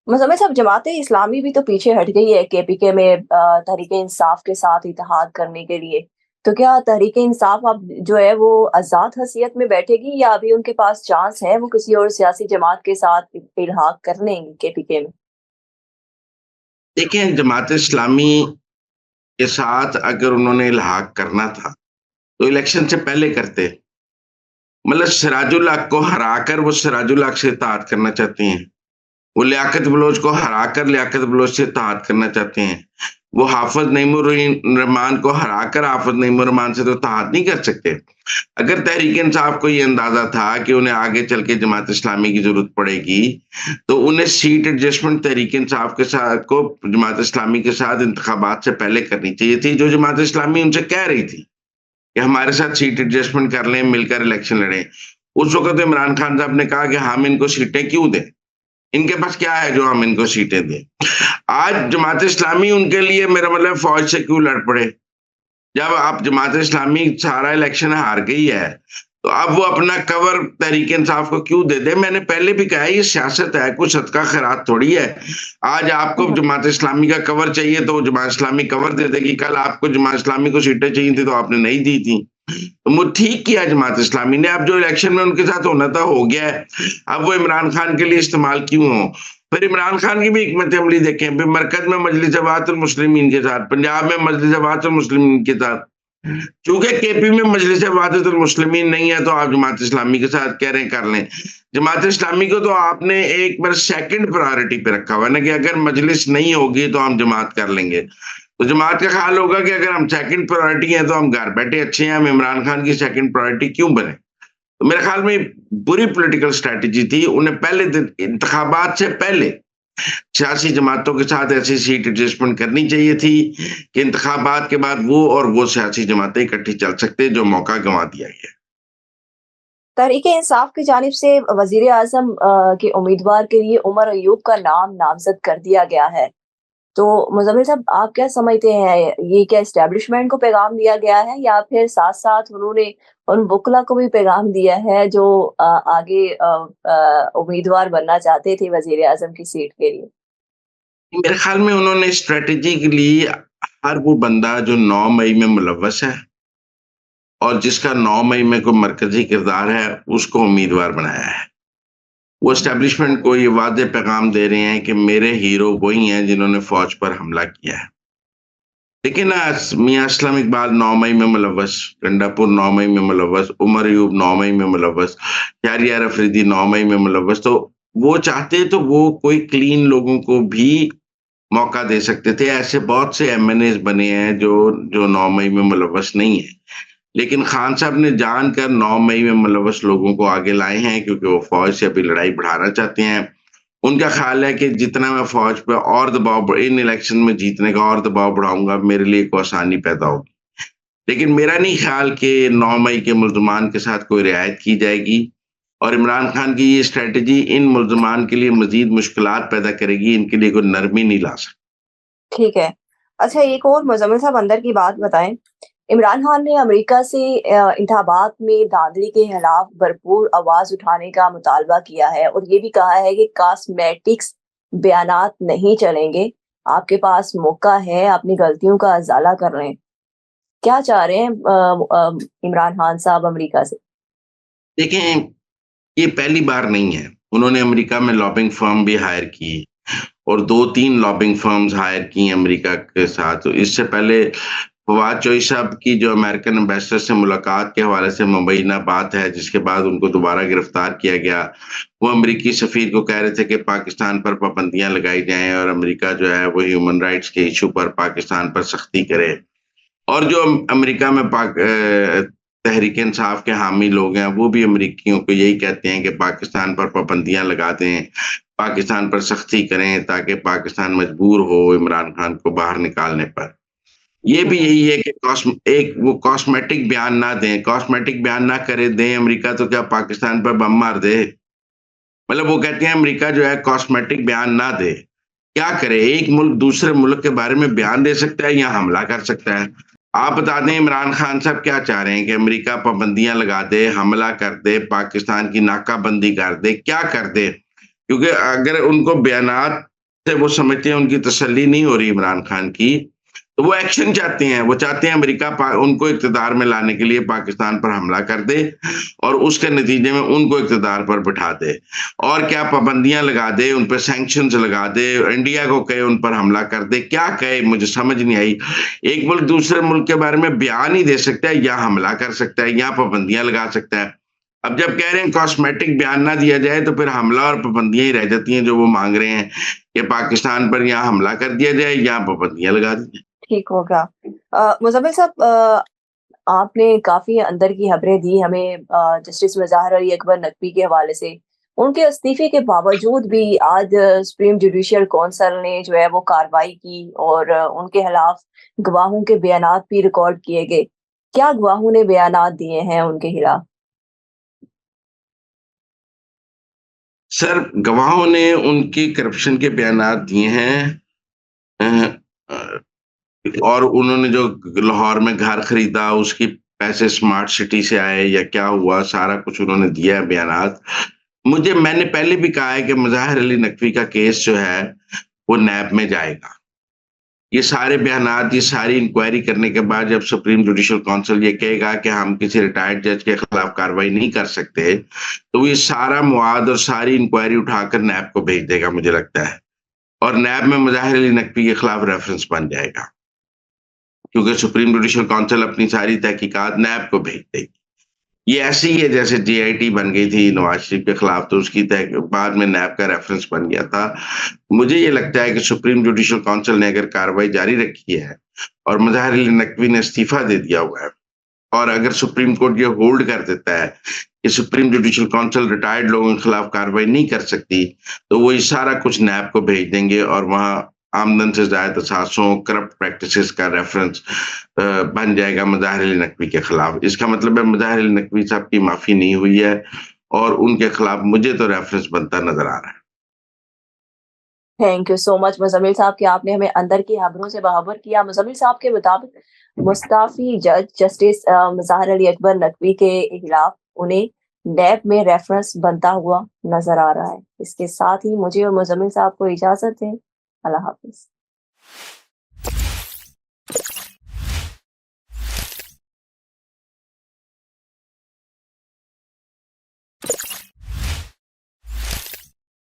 मुज़म्मिल साहब, जमात इस्लामी भी तो पीछे हट गई है केपीके में तहरीक इंसाफ के साथ इत्तेहाद करने के लिए। तो क्या तहरीक इंसाफ अब जो है वो आज़ाद हसीयत में बैठेगी या अभी उनके पास चांस है वो किसी और सियासी जमात के साथ इल्हाक कर लेंगी केपीके में? देखें, जमात इस्लामी के साथ अगर उन्होंने इल्हाक करना था तो इलेक्शन से पहले करते। मतलब सिराजुल हक को हराकर वो सिराजुल हक से इत्तेहाद करना चाहती हैं। वो लियाकत बलोच को हराकर लियाकत बलोच से इत्तेहाद करना चाहते हैं। वो हाफिज नईमुर रहमान को हराकर हाफिज नईमुर रहमान से तो इत्तेहाद नहीं कर सकते। अगर तहरीक इंसाफ को ये अंदाजा था कि उन्हें आगे चल के जमात इस्लामी की जरूरत पड़ेगी, तो उन्हें सीट एडजस्टमेंट तहरीक इंसाफ के साथ को जमात इस्लामी के साथ इंतखाबात से पहले करनी चाहिए थी, जो जमात इस्लामी उनसे कह रही थी कि हमारे साथ सीट एडजस्टमेंट कर लें, मिलकर इलेक्शन लड़ें। उस वक्त इमरान खान साहब ने कहा कि हम इनको सीटें क्यों दें, इनके पास क्या है जो हम इनको सीटें दें। आज जमात इस्लामी उनके लिए, मेरा मतलब, फौज से क्यों लड़ पड़े। जब आप जमात इस्लामी सारा इलेक्शन हार गई है, तो अब वो अपना कवर तहरीक इंसाफ को क्यों दे दे। मैंने पहले भी कहा है, ये सियासत है, कुछ सदका खैरात थोड़ी है। आज आपको हुँ, जमात इस्लामी का कवर चाहिए तो जमात इस्लामी कवर दे देगी, कल आपको जमात इस्लामी को सीटें चाहिए थी तो आपने नहीं दी थी। तो वो ठीक किया जमात इस्लामी ने। अब जो इलेक्शन में उनके साथ होना था हो गया है। अब वो इमरान खान के लिए इस्तेमाल क्यों हो। फिर इमरान खान की भी हिकमत अमली देखें। फिर मरकज में मजलिस जमात मुस्लिमीन के साथ, पंजाब में मजलिस जमात मुस्लिमीन के साथ। चूंकि केपी में मजलिस वाहिदतुल मुस्लिमीन नहीं है तो आप जमात इस्लामी के साथ कह रहे हैं कर लें। जमात इस्लामी को तो आपने एक बार सेकंड प्रायोरिटी पे रखा हुआ है ना, कि अगर मजलिस नहीं होगी तो हम जमात कर लेंगे। तो जमात का ख्याल होगा कि अगर हम सेकंड प्रायोरिटी हैं तो हम घर बैठे अच्छे हैं, हम इमरान खान की सेकंड प्रायोरिटी क्यों बने। तो मेरे ख्याल में बुरी पॉलिटिकल स्ट्रेटजी थी। उन्हें पहले दिन इंतखाबात से पहले सियासी जमातों के साथ ऐसी सीट एडजस्टमेंट करनी चाहिए थी कि इंतखाबात के बाद वो सियासी जमातें इकट्ठी चल सकते, जो मौका गंवा दिया गया। तहरीक इंसाफ की जानिब से वज़ीर आज़म के उम्मीदवार के लिए उमर अय्यूब का नाम नामज़द कर दिया गया है। तो मुज़म्मिल साहब, आप क्या समझते हैं, ये क्या एस्टेब्लिशमेंट को पैगाम दिया गया है या फिर साथ-साथ उन्होंने उन वकला को भी पैगाम दिया है जो आगे उम्मीदवार बनना चाहते थे वज़ीर आज़म की सीट के लिए? मेरे ख्याल में उन्होंने स्ट्रेटेजिकली हर वो बंदा जो 9 मई में मुलव्वस है और जिसका 9 मई में कोई मरकजी किरदार है, उसको उम्मीदवार बनाया है। वो एस्टेब्लिशमेंट को ये वादे पैगाम दे रहे हैं कि मेरे हीरो वही हैं जिन्होंने फौज पर हमला किया है। लेकिन मियाँ असलम इकबाल 9 मई में मुलव्वस, गंडापुर 9 मई में मुलव्वस, उमर अयूब 9 मई में मुलव्वस, शहरयार अफरीदी 9 मई में मुलव्वस। तो वो चाहते तो वो कोई क्लीन लोगों को भी मौका दे सकते थे। ऐसे बहुत से एमएनएस बने हैं जो 9 मई में मुलव्वस नहीं है। लेकिन खान साहब ने जानकर 9 मई में मुलव्वस लोगों को आगे लाए हैं, क्योंकि वो फौज से अभी लड़ाई बढ़ाना चाहते हैं। उनका ख़्याल है कि जितना मैं फ़ौज पे और दबाव इन इलेक्शन में जीतने का और दबाव बढ़ाऊँगा, मेरे लिए एक आसानी पैदा होगी। लेकिन मेरा नहीं ख़्याल कि 9 मई के मुल्ज़मान के साथ कोई रियायत की जाएगी, और इमरान खान की ये स्ट्रैटेजी इन मुल्ज़मान के लिए मज़ीद मुश्किलात पैदा करेगी, इनके लिए कोई नरमी नहीं ला सकती। ठीक है। अच्छा, एक और मुज़म्मिल साहब अंदर की बात बताएँ। इमरान खान ने अमेरिका से इंतखाबात में धांधली के खिलाफ भरपूर आवाज़ उठाने का मुतालबा किया है और ये भी कहा है कि कॉस्मेटिक्स बयानात नहीं चलेंगे। आपके पास मौका है, अपनी गलतियों का इज़ाला कर लें। क्या चाह रहे हैं इमरान खान साहब अमेरिका से? देखें, ये पहली बार नहीं है। उन्होंने अमेरिका में लॉबिंग फ़र्म भी हायर की और 2-3 लॉबिंग फ़र्म्स हायर की अमेरिका के साथ। तो इससे पहले फवाद चौधरी साहब की जो अमेरिकन एम्बेसडर से मुलाकात के हवाले से मुबैना बात है, जिसके बाद उनको दोबारा गिरफ्तार किया गया। वो अमेरिकी सफ़ीर को कह रहे थे कि पाकिस्तान पर पाबंदियाँ लगाई जाएँ और अमेरिका जो है वो ह्यूमन राइट्स के इश्यू पर पाकिस्तान पर सख्ती करे। और जो अमेरिका में तहरीक इंसाफ के हामी लोग हैं, वो भी अमेरिकियों को यही कहते हैं कि पाकिस्तान पर पाबंदियाँ लगा दें, पाकिस्तान पर सख्ती करें, ताकि पाकिस्तान मजबूर हो इमरान खान को बाहर निकालने पर। ये हुँ, भी हुँ। यही है कि वो कॉस्मेटिक बयान ना दें, कॉस्मेटिक बयान ना करे दें अमेरिका, तो क्या पाकिस्तान पर बम मार दे? मतलब वो कहते हैं अमेरिका जो है कॉस्मेटिक बयान ना दे। क्या करे? एक मुल्क दूसरे मुल्क के बारे में बयान दे सकता है या हमला कर सकता है। आप बता दें इमरान खान साहब क्या चाह रहे हैं कि अमेरिका पाबंदियाँ लगा दे, हमला कर दे, पाकिस्तान की नाकाबंदी कर दे, क्या कर दे? क्योंकि अगर उनको बयानात से वो समझते हैं उनकी तसल्ली नहीं हो रही इमरान खान की, तो वो एक्शन चाहते हैं। वो चाहते हैं अमेरिका उनको इक़्तिदार में लाने के लिए पाकिस्तान पर हमला कर दे और उसके नतीजे में उनको इक़्तिदार पर बिठा दे। और क्या पाबंदियाँ लगा दे, उन पे सैंक्शंस लगा दे, इंडिया को कहे उन पर हमला कर दे, क्या कहे मुझे समझ नहीं आई। एक मुल्क दूसरे मुल्क के बारे में बयान ही दे सकता है, या हमला कर सकता है, या पाबंदियाँ लगा सकता है। अब जब कह रहे हैं कॉस्मेटिक बयान ना दिया जाए, तो फिर हमला और पाबंदियाँ ही रह जाती हैं जो वो माँग रहे हैं कि पाकिस्तान पर या हमला कर दिया जाए या पाबंदियाँ लगा दी जाएँ। ठीक होगा। मुज़म्मिल साहब, आपने काफ़ी अंदर की खबरें दी हमें जस्टिस मज़ाहर अली अकबर नकवी के हवाले से। उनके इस्तीफ़े के बावजूद भी आज सुप्रीम जुडिशियल काउंसिल ने जो है वो कार्रवाई की और उनके खिलाफ गवाहों के बयानात भी रिकॉर्ड किए गए। क्या गवाहों ने बयानात दिए हैं उनके खिलाफ? सर, गवाहों ने उनकी करप्शन के बयानात दिए हैं। अ, अ, और उन्होंने जो लाहौर में घर खरीदा, उसकी पैसे स्मार्ट सिटी से आए या क्या हुआ, सारा कुछ उन्होंने दिया है बयानात। मैंने पहले भी कहा है कि मज़ाहिर अली नकवी का केस जो है, वो नैब में जाएगा। ये सारे बयानात, ये सारी इंक्वायरी करने के बाद जब सुप्रीम जुडिशियल काउंसिल ये कहेगा कि हम किसी रिटायर्ड जज के खिलाफ कार्रवाई नहीं कर सकते, तो ये सारा मवाद और सारी इंक्वायरी उठाकर नैब को भेज देगा मुझे लगता है। और नैब में मज़ाहिर अली नकवी के खिलाफ रेफरेंस बन जाएगा, क्योंकि सुप्रीम जुडिशियल काउंसिल अपनी सारी तहकीकात नैब को भेज देगी। ये ऐसे ही है जैसे जेआईटी बन गई थी नवाज शरीफ के खिलाफ, तो उसकी बाद में नैब का रेफरेंस बन गया था। मुझे ये लगता है कि सुप्रीम जुडिशियल काउंसिल ने अगर कार्रवाई जारी रखी है और मज़ाहिर अली नकवी ने इस्तीफा दे दिया हुआ है, और अगर सुप्रीम कोर्ट ये होल्ड कर देता है कि सुप्रीम जुडिशियल काउंसिल रिटायर्ड लोगों के खिलाफ कार्रवाई नहीं कर सकती, तो वो ये सारा कुछ नैब को भेज देंगे और वहाँ आमदन से ज़ायद असासों, करप्ट प्रैक्टिसेस का रेफरेंस बन जाएगा मज़ाहिर अली नकवी के खिलाफ। इसका मतलब है मज़ाहिर अली नकवी साहब की माफ़ी नहीं हुई है और उनके खिलाफ मुझे तो रेफरेंस बनता नज़र आ रहा है। Thank you so much Muzammil साहब कि आपने हमें अंदर की खबरों से बाखबर किया। मुज़म्मिल साहब के मुताबिक मुस्ताफ़ी जज जस्टिस मज़ाहर अली अकबर नकवी के खिलाफ उन्हें नैब में रेफरेंस बनता हुआ नज़र आ रहा है। इसके साथ ही मुझे और मुज़म्मिल साहब को इजाज़त दें। अल्लाह हाफ़िज़।